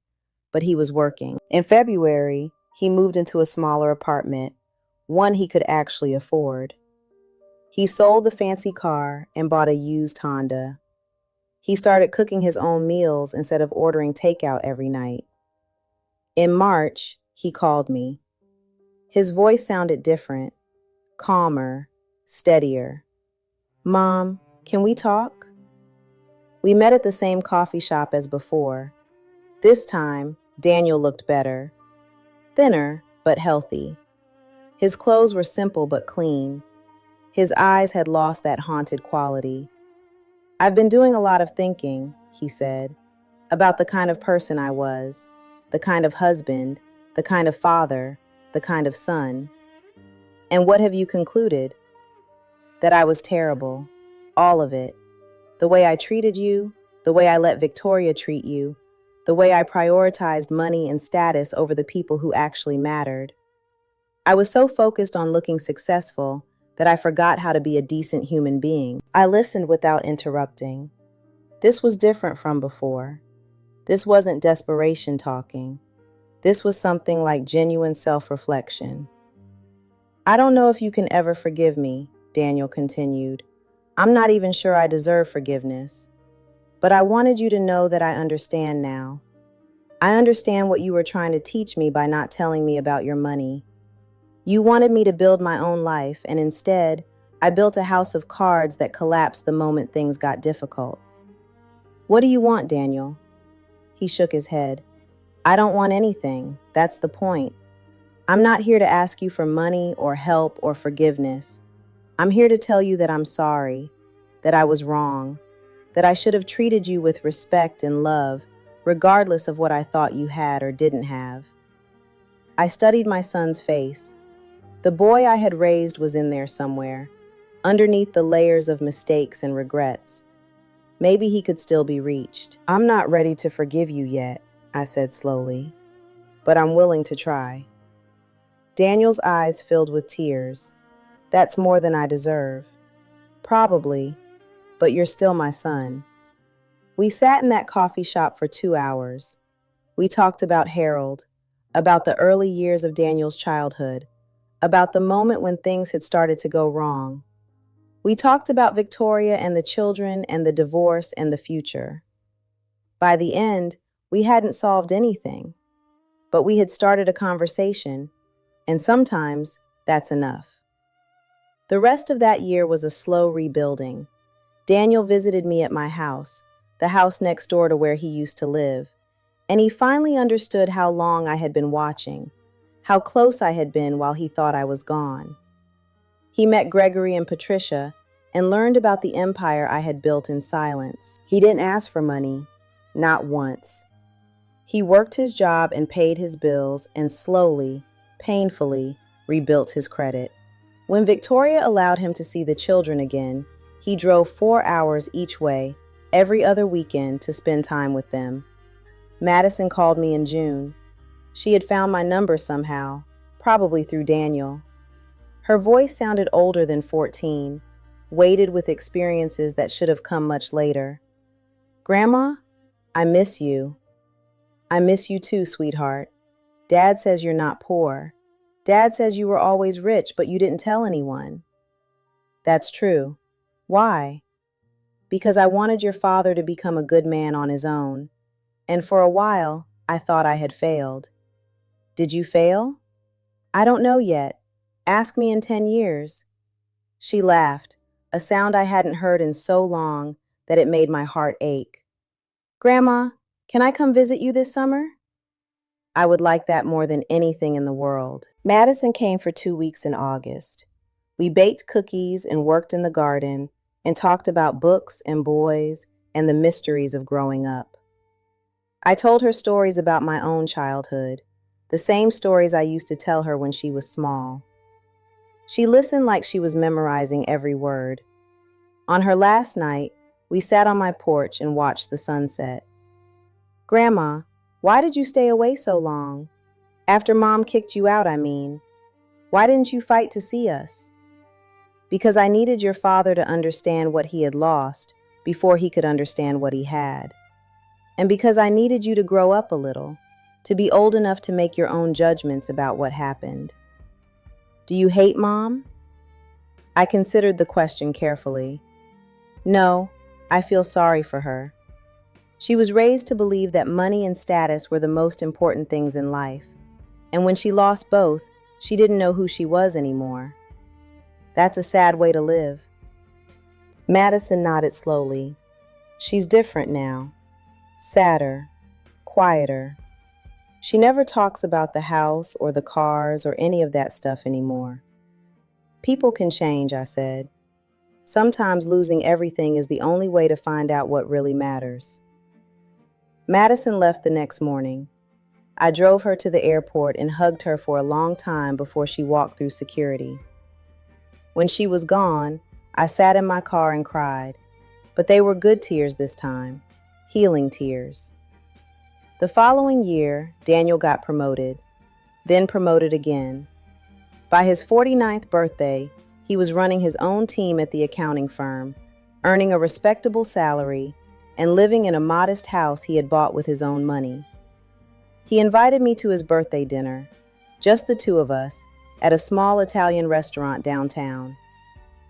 but he was working. In February, he moved into a smaller apartment, one he could actually afford. He sold the fancy car and bought a used Honda. He started cooking his own meals instead of ordering takeout every night. In March, he called me. His voice sounded different, calmer, steadier. Mom, can we talk? We met at the same coffee shop as before. This time, Daniel looked better. Thinner, but healthy. His clothes were simple but clean. His eyes had lost that haunted quality. I've been doing a lot of thinking, he said, about the kind of person I was, the kind of husband, the kind of father, the kind of son. And what have you concluded? That I was terrible. All of it. The way I treated you, the way I let Victoria treat you, the way I prioritized money and status over the people who actually mattered. I was so focused on looking successful that I forgot how to be a decent human being. I listened without interrupting. This was different from before. This wasn't desperation talking. This was something like genuine self-reflection. I don't know if you can ever forgive me, Daniel continued. I'm not even sure I deserve forgiveness. But I wanted you to know that I understand now. I understand what you were trying to teach me by not telling me about your money. You wanted me to build my own life, and instead, I built a house of cards that collapsed the moment things got difficult. What do you want, Daniel? He shook his head. I don't want anything. That's the point. I'm not here to ask you for money or help or forgiveness. I'm here to tell you that I'm sorry, that I was wrong, that I should have treated you with respect and love, regardless of what I thought you had or didn't have. I studied my son's face. The boy I had raised was in there somewhere, underneath the layers of mistakes and regrets. Maybe he could still be reached. I'm not ready to forgive you yet, I said slowly, but I'm willing to try. Daniel's eyes filled with tears. That's more than I deserve. Probably, but you're still my son. We sat in that coffee shop for 2 hours. We talked about Harold, about the early years of Daniel's childhood, about the moment when things had started to go wrong. We talked about Victoria and the children and the divorce and the future. By the end, we hadn't solved anything, but we had started a conversation, and sometimes that's enough. The rest of that year was a slow rebuilding. Daniel visited me at my house, the house next door to where he used to live, and he finally understood how long I had been watching, how close I had been while he thought I was gone. He met Gregory and Patricia and learned about the empire I had built in silence. He didn't ask for money, not once. He worked his job and paid his bills and slowly, painfully, rebuilt his credit. When Victoria allowed him to see the children again, he drove 4 hours each way, every other weekend, to spend time with them. Madison called me in June. She had found my number somehow, probably through Daniel. Her voice sounded older than 14, weighted with experiences that should have come much later. Grandma, I miss you. I miss you too, sweetheart. Dad says you're not poor. Dad says you were always rich, but you didn't tell anyone. That's true. Why? Because I wanted your father to become a good man on his own. And for a while, I thought I had failed. Did you fail? I don't know yet. Ask me in 10 years. She laughed, a sound I hadn't heard in so long that it made my heart ache. Grandma, can I come visit you this summer? I would like that more than anything in the world. Madison came for 2 weeks in August. We baked cookies and worked in the garden and talked about books and boys and the mysteries of growing up. I told her stories about my own childhood, the same stories I used to tell her when she was small. She listened like she was memorizing every word. On her last night, we sat on my porch and watched the sunset. Grandma, why did you stay away so long? After Mom kicked you out, I mean. Why didn't you fight to see us? Because I needed your father to understand what he had lost before he could understand what he had. And because I needed you to grow up a little, to be old enough to make your own judgments about what happened. Do you hate Mom? I considered the question carefully. No, I feel sorry for her. She was raised to believe that money and status were the most important things in life. And when she lost both, she didn't know who she was anymore. That's a sad way to live. Madison nodded slowly. She's different now. Sadder, quieter. She never talks about the house or the cars or any of that stuff anymore. People can change, I said. Sometimes losing everything is the only way to find out what really matters. Madison left the next morning. I drove her to the airport and hugged her for a long time before she walked through security. When she was gone, I sat in my car and cried, but they were good tears this time, healing tears. The following year, Daniel got promoted, then promoted again. By his 49th birthday, he was running his own team at the accounting firm, earning a respectable salary, and living in a modest house he had bought with his own money. He invited me to his birthday dinner, just the two of us, at a small Italian restaurant downtown.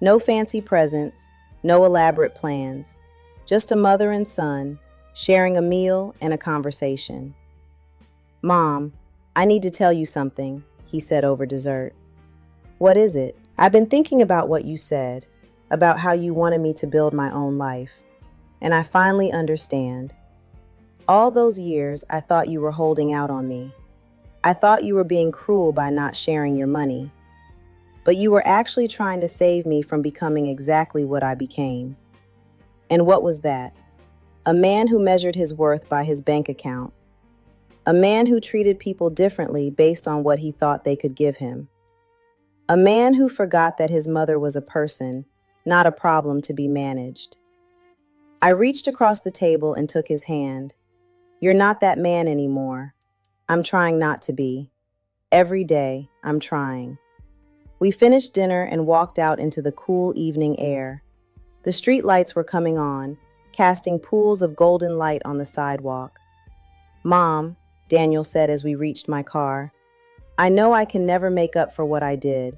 No fancy presents, no elaborate plans, just a mother and son sharing a meal and a conversation. Mom, I need to tell you something, he said over dessert. What is it? I've been thinking about what you said, about how you wanted me to build my own life, and I finally understand. All those years, I thought you were holding out on me. I thought you were being cruel by not sharing your money. But you were actually trying to save me from becoming exactly what I became. And what was that? A man who measured his worth by his bank account. A man who treated people differently based on what he thought they could give him. A man who forgot that his mother was a person, not a problem to be managed. I reached across the table and took his hand. You're not that man anymore. I'm trying not to be. Every day, I'm trying. We finished dinner and walked out into the cool evening air. The street lights were coming on, casting pools of golden light on the sidewalk. Mom, Daniel said as we reached my car, I know I can never make up for what I did.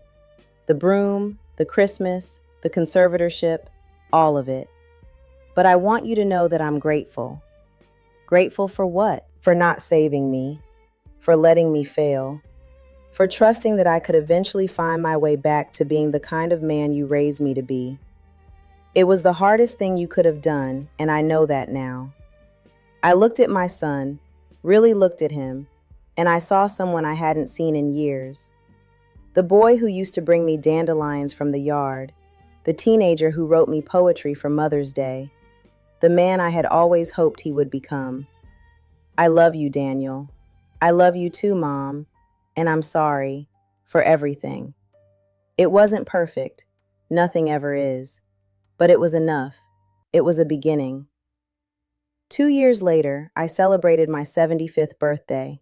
The broom, the Christmas, the conservatorship, all of it. But I want you to know that I'm grateful. Grateful for what? For not saving me, for letting me fail, for trusting that I could eventually find my way back to being the kind of man you raised me to be. It was the hardest thing you could have done, and I know that now. I looked at my son, really looked at him, and I saw someone I hadn't seen in years. The boy who used to bring me dandelions from the yard, the teenager who wrote me poetry for Mother's Day, the man I had always hoped he would become. I love you, Daniel. I love you too, Mom, and I'm sorry for everything. It wasn't perfect, nothing ever is, but it was enough. It was a beginning. 2 years later, I celebrated my 75th birthday.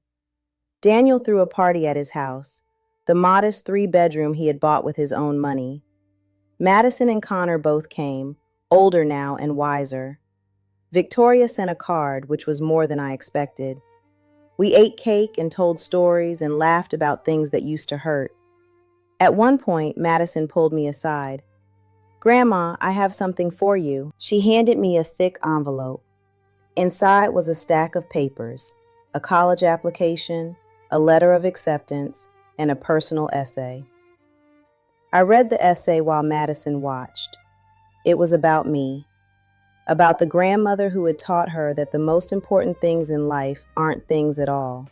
Daniel threw a party at his house, the modest 3-bedroom he had bought with his own money. Madison and Connor both came, older now and wiser. Victoria sent a card, which was more than I expected. We ate cake and told stories and laughed about things that used to hurt. At one point, Madison pulled me aside. Grandma, I have something for you. She handed me a thick envelope. Inside was a stack of papers, a college application, a letter of acceptance, and a personal essay. I read the essay while Madison watched. It was about me, about the grandmother who had taught her that the most important things in life aren't things at all,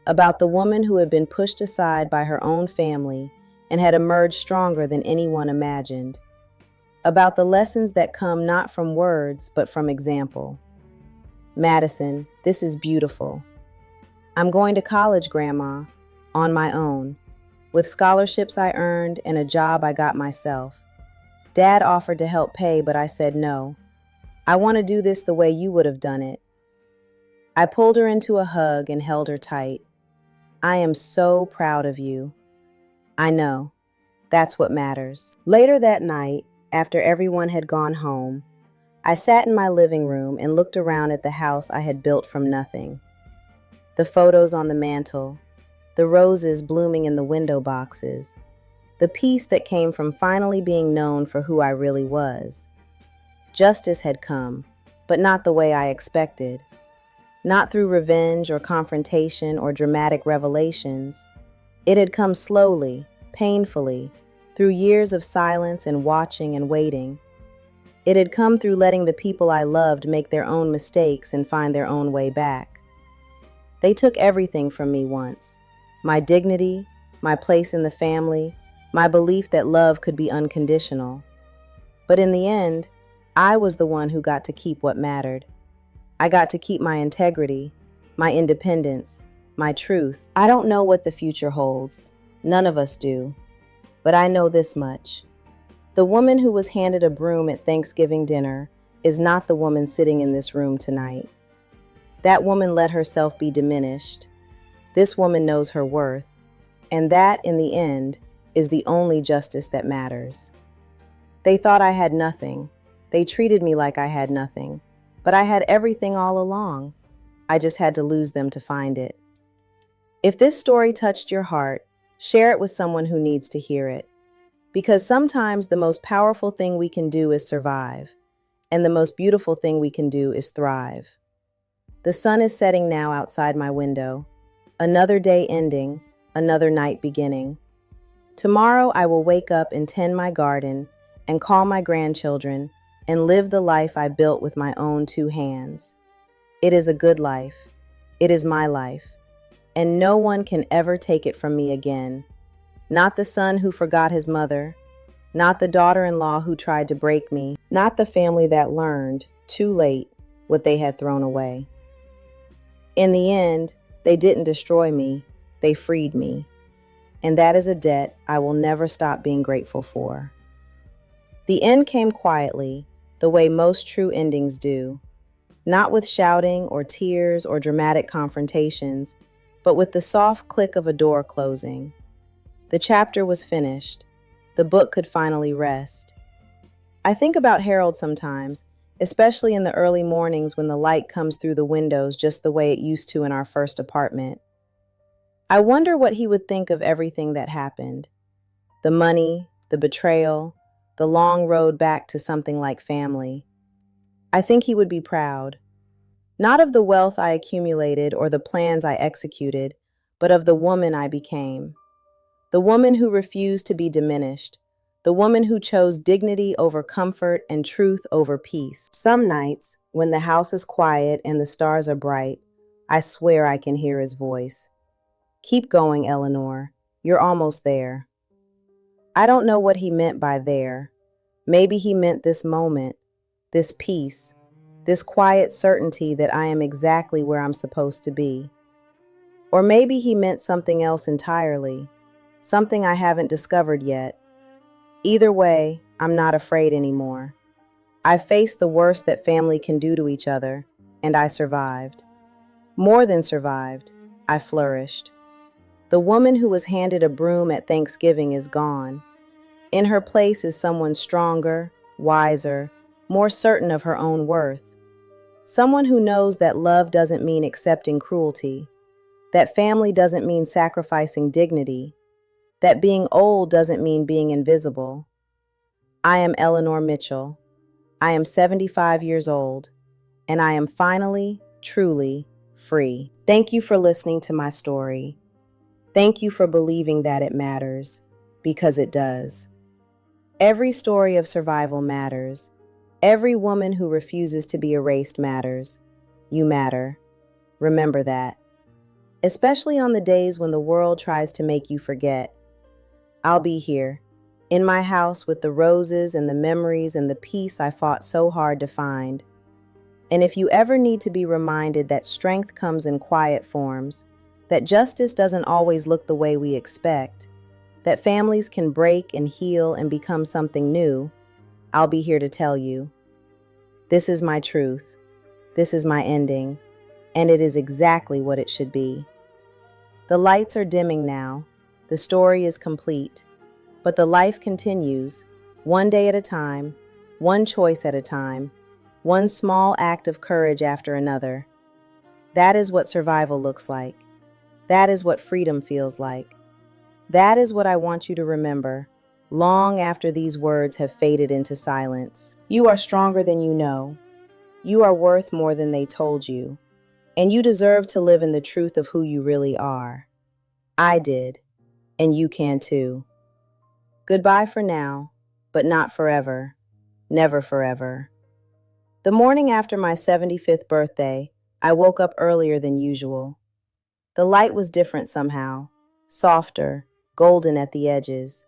about the woman who had been pushed aside by her own family and had emerged stronger than anyone imagined, about the lessons that come not from words but from example. Madison, this is beautiful. I'm going to college, Grandma, on my own, with scholarships I earned and a job I got myself. Dad offered to help pay, but I said no. I want to do this the way you would have done it. I pulled her into a hug and held her tight. I am so proud of you. I know. That's what matters. Later that night, after everyone had gone home, I sat in my living room and looked around at the house I had built from nothing. The photos on the mantle, the roses blooming in the window boxes, the peace that came from finally being known for who I really was. Justice had come, but not the way I expected. Not through revenge or confrontation or dramatic revelations. It had come slowly, painfully, through years of silence and watching and waiting. It had come through letting the people I loved make their own mistakes and find their own way back. They took everything from me once. My dignity, my place in the family, my belief that love could be unconditional. But in the end, I was the one who got to keep what mattered. I got to keep my integrity, my independence, my truth. I don't know what the future holds. None of us do. But I know this much. The woman who was handed a broom at Thanksgiving dinner is not the woman sitting in this room tonight. That woman let herself be diminished. This woman knows her worth. And that, in the end, is the only justice that matters. They thought I had nothing. They treated me like I had nothing. But I had everything all along. I just had to lose them to find it. If this story touched your heart, share it with someone who needs to hear it. Because sometimes the most powerful thing we can do is survive, and the most beautiful thing we can do is thrive. The sun is setting now outside my window. Another day ending, another night beginning. Tomorrow I will wake up and tend my garden and call my grandchildren and live the life I built with my own two hands. It is a good life. It is my life. And no one can ever take it from me again. Not the son who forgot his mother, not the daughter-in-law who tried to break me, not the family that learned, too late, what they had thrown away. In the end, they didn't destroy me, they freed me. And that is a debt I will never stop being grateful for. The end came quietly, the way most true endings do. Not with shouting or tears or dramatic confrontations, but with the soft click of a door closing. The chapter was finished. The book could finally rest. I think about Harold sometimes, especially in the early mornings when the light comes through the windows just the way it used to in our first apartment. I wonder what he would think of everything that happened. The money, the betrayal, the long road back to something like family. I think he would be proud. Not of the wealth I accumulated or the plans I executed, but of the woman I became. The woman who refused to be diminished. The woman who chose dignity over comfort and truth over peace. Some nights, when the house is quiet and the stars are bright, I swear I can hear his voice. Keep going, Eleanor. You're almost there. I don't know what he meant by there. Maybe he meant this moment, this peace, this quiet certainty that I am exactly where I'm supposed to be. Or maybe he meant something else entirely, something I haven't discovered yet. Either way, I'm not afraid anymore. I faced the worst that family can do to each other, and I survived. More than survived, I flourished. The woman who was handed a broom at Thanksgiving is gone. In her place is someone stronger, wiser, more certain of her own worth. Someone who knows that love doesn't mean accepting cruelty, that family doesn't mean sacrificing dignity, that being old doesn't mean being invisible. I am Eleanor Mitchell. I am 75 years old, and I am finally, truly free. Thank you for listening to my story. Thank you for believing that it matters, because it does. Every story of survival matters. Every woman who refuses to be erased matters. You matter. Remember that. Especially on the days when the world tries to make you forget. I'll be here, in my house with the roses and the memories and the peace I fought so hard to find. And if you ever need to be reminded that strength comes in quiet forms, that justice doesn't always look the way we expect, that families can break and heal and become something new, I'll be here to tell you. This is my truth. This is my ending. And it is exactly what it should be. The lights are dimming now. The story is complete. But the life continues, one day at a time, one choice at a time, one small act of courage after another. That is what survival looks like. That is what freedom feels like. That is what I want you to remember, long after these words have faded into silence. You are stronger than you know. You are worth more than they told you. And you deserve to live in the truth of who you really are. I did, and you can too. Goodbye for now, but not forever. Never forever. The morning after my 75th birthday, I woke up earlier than usual. The light was different somehow, softer, golden at the edges.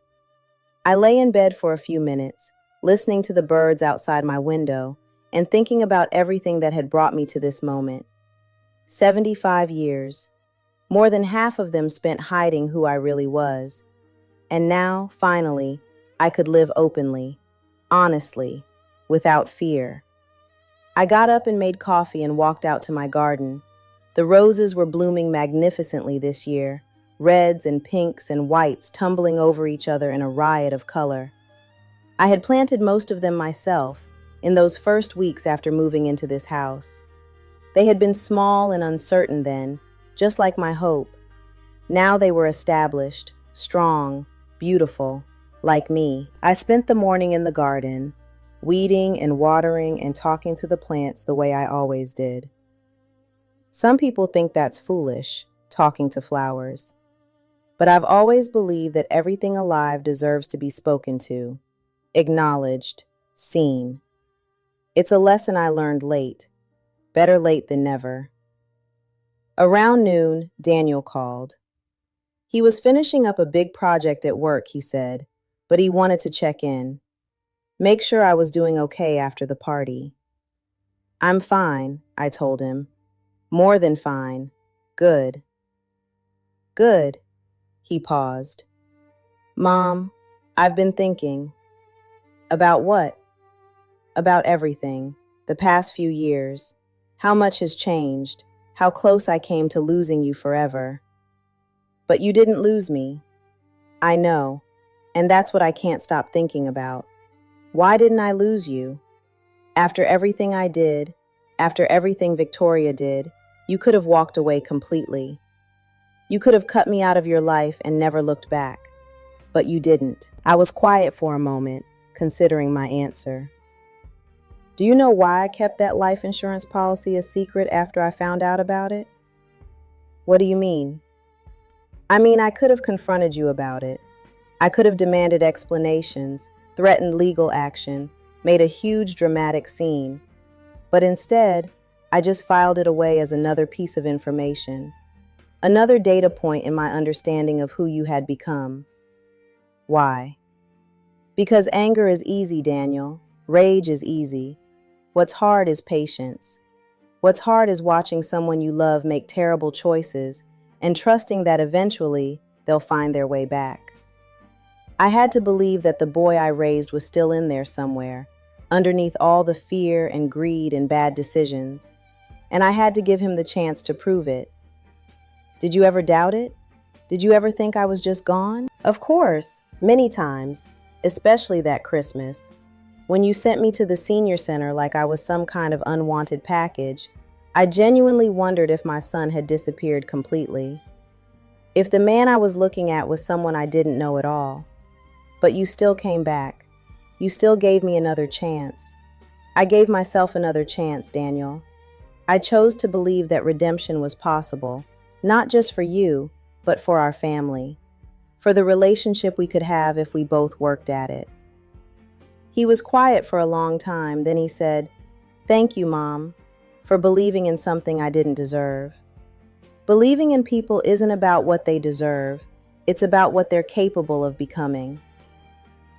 I lay in bed for a few minutes, listening to the birds outside my window and thinking about everything that had brought me to this moment. 75 years. More than half of them spent hiding who I really was. And now, finally, I could live openly, honestly, without fear. I got up and made coffee and walked out to my garden. The roses were blooming magnificently this year, reds and pinks and whites tumbling over each other in a riot of color. I had planted most of them myself in those first weeks after moving into this house. They had been small and uncertain then, just like my hope. Now they were established, strong, beautiful, like me. I spent the morning in the garden, weeding and watering and talking to the plants the way I always did. Some people think that's foolish, talking to flowers. But I've always believed that everything alive deserves to be spoken to, acknowledged, seen. It's a lesson I learned late, better late than never. Around noon, Daniel called. He was finishing up a big project at work, he said, but he wanted to check in, make sure I was doing okay after the party. I'm fine, I told him. More than fine. Good. Good. He paused. Mom, I've been thinking. About what? About everything. The past few years. How much has changed. How close I came to losing you forever. But you didn't lose me. I know. And that's what I can't stop thinking about. Why didn't I lose you? After everything I did, after everything Victoria did, you could have walked away completely. You could have cut me out of your life and never looked back. But you didn't. I was quiet for a moment, considering my answer. Do you know why I kept that life insurance policy a secret after I found out about it? What do you mean? I mean, I could have confronted you about it. I could have demanded explanations, threatened legal action, made a huge dramatic scene. But instead, I just filed it away as another piece of information, another data point in my understanding of who you had become. Why? Because anger is easy, Daniel. Rage is easy. What's hard is patience. What's hard is watching someone you love make terrible choices and trusting that eventually they'll find their way back. I had to believe that the boy I raised was still in there somewhere, underneath all the fear and greed and bad decisions, and I had to give him the chance to prove it. Did you ever doubt it? Did you ever think I was just gone? Of course, many times, especially that Christmas. When you sent me to the senior center like I was some kind of unwanted package, I genuinely wondered if my son had disappeared completely. If the man I was looking at was someone I didn't know at all. But you still came back. You still gave me another chance. I gave myself another chance, Daniel. I chose to believe that redemption was possible, not just for you, but for our family, for the relationship we could have if we both worked at it. He was quiet for a long time, then he said, "Thank you, Mom, for believing in something I didn't deserve." Believing in people isn't about what they deserve, it's about what they're capable of becoming.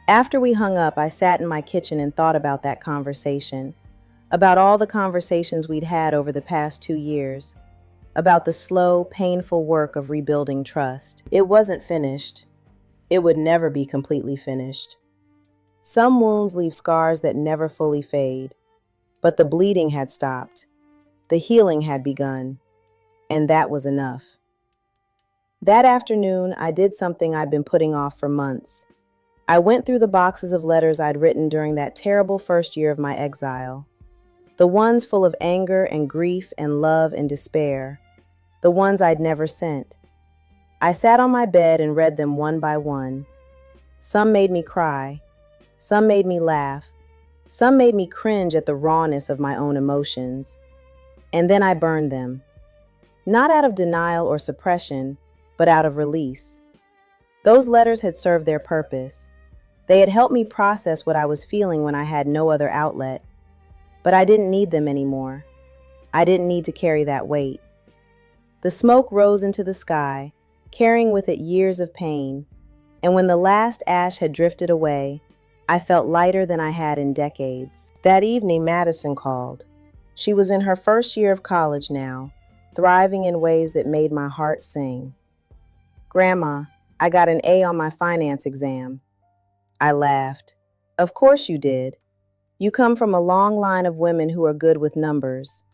After we hung up, I sat in my kitchen and thought about that conversation, about all the conversations we'd had over the past 2 years, about the slow, painful work of rebuilding trust. It wasn't finished. It would never be completely finished. Some wounds leave scars that never fully fade, but the bleeding had stopped. The healing had begun, and that was enough. That afternoon, I did something I'd been putting off for months. I went through the boxes of letters I'd written during that terrible first year of my exile. The ones full of anger and grief and love and despair. The ones I'd never sent. I sat on my bed and read them one by one. Some made me cry. Some made me laugh. Some made me cringe at the rawness of my own emotions. And then I burned them. Not out of denial or suppression, but out of release. Those letters had served their purpose. They had helped me process what I was feeling when I had no other outlet. But I didn't need them anymore. I didn't need to carry that weight. The smoke rose into the sky, carrying with it years of pain. And when the last ash had drifted away, I felt lighter than I had in decades. That evening, Madison called. She was in her first year of college now, thriving in ways that made my heart sing. "Grandma, I got an A on my finance exam." I laughed. "Of course you did. You come from a long line of women who are good with numbers."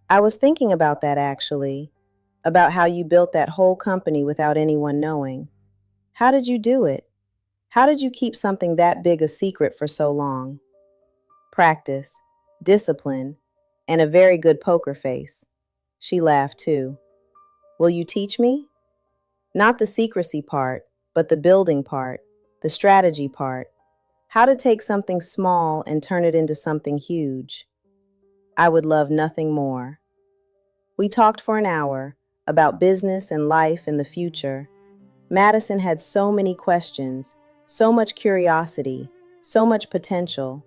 I was thinking about that actually, about how you built that whole company without anyone knowing. How did you do it? How did you keep something that big a secret for so long? Practice, discipline, and a very good poker face. She laughed too. "Will you teach me?" Not the secrecy part, but the building part, the strategy part. How to take something small and turn it into something huge. I would love nothing more. We talked for an hour about business and life and the future. Madison had so many questions, so much curiosity, so much potential.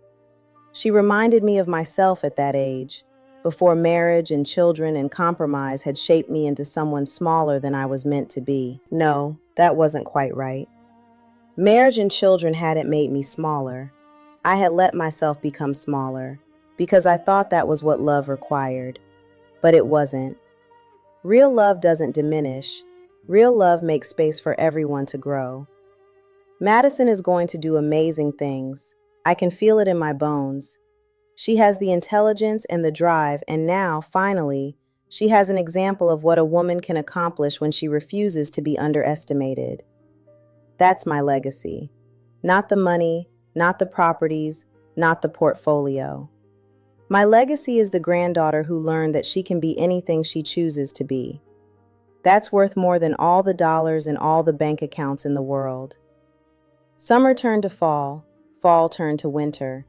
She reminded me of myself at that age, before marriage and children and compromise had shaped me into someone smaller than I was meant to be. No, that wasn't quite right. Marriage and children hadn't made me smaller. I had let myself become smaller, because I thought that was what love required. But it wasn't. Real love doesn't diminish. Real love makes space for everyone to grow. Madison is going to do amazing things. I can feel it in my bones. She has the intelligence and the drive, and now, finally, she has an example of what a woman can accomplish when she refuses to be underestimated. That's my legacy. Not the money, not the properties, not the portfolio. My legacy is the granddaughter who learned that she can be anything she chooses to be. That's worth more than all the dollars and all the bank accounts in the world. Summer turned to fall turned to winter.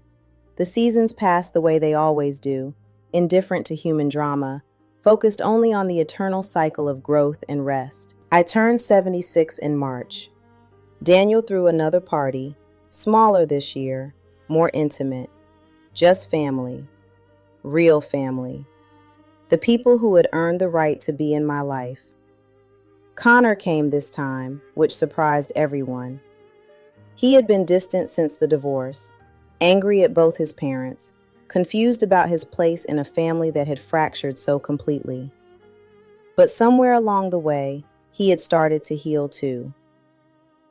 The seasons passed the way they always do, indifferent to human drama, focused only on the eternal cycle of growth and rest. I turned 76 in March. Daniel threw another party, smaller this year, more intimate. Just family. Real family. The people who had earned the right to be in my life. Connor came this time, which surprised everyone. He had been distant since the divorce, angry at both his parents, confused about his place in a family that had fractured so completely. But somewhere along the way, he had started to heal too.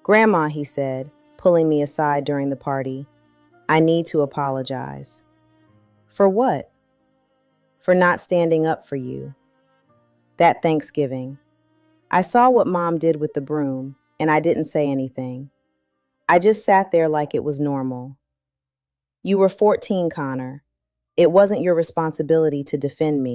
"Grandma," he said, pulling me aside during the party, "I need to apologize." "For what?" "For not standing up for you. That Thanksgiving. I saw what Mom did with the broom, and I didn't say anything. I just sat there like it was normal. You were 14, Connor. It wasn't your responsibility to defend me.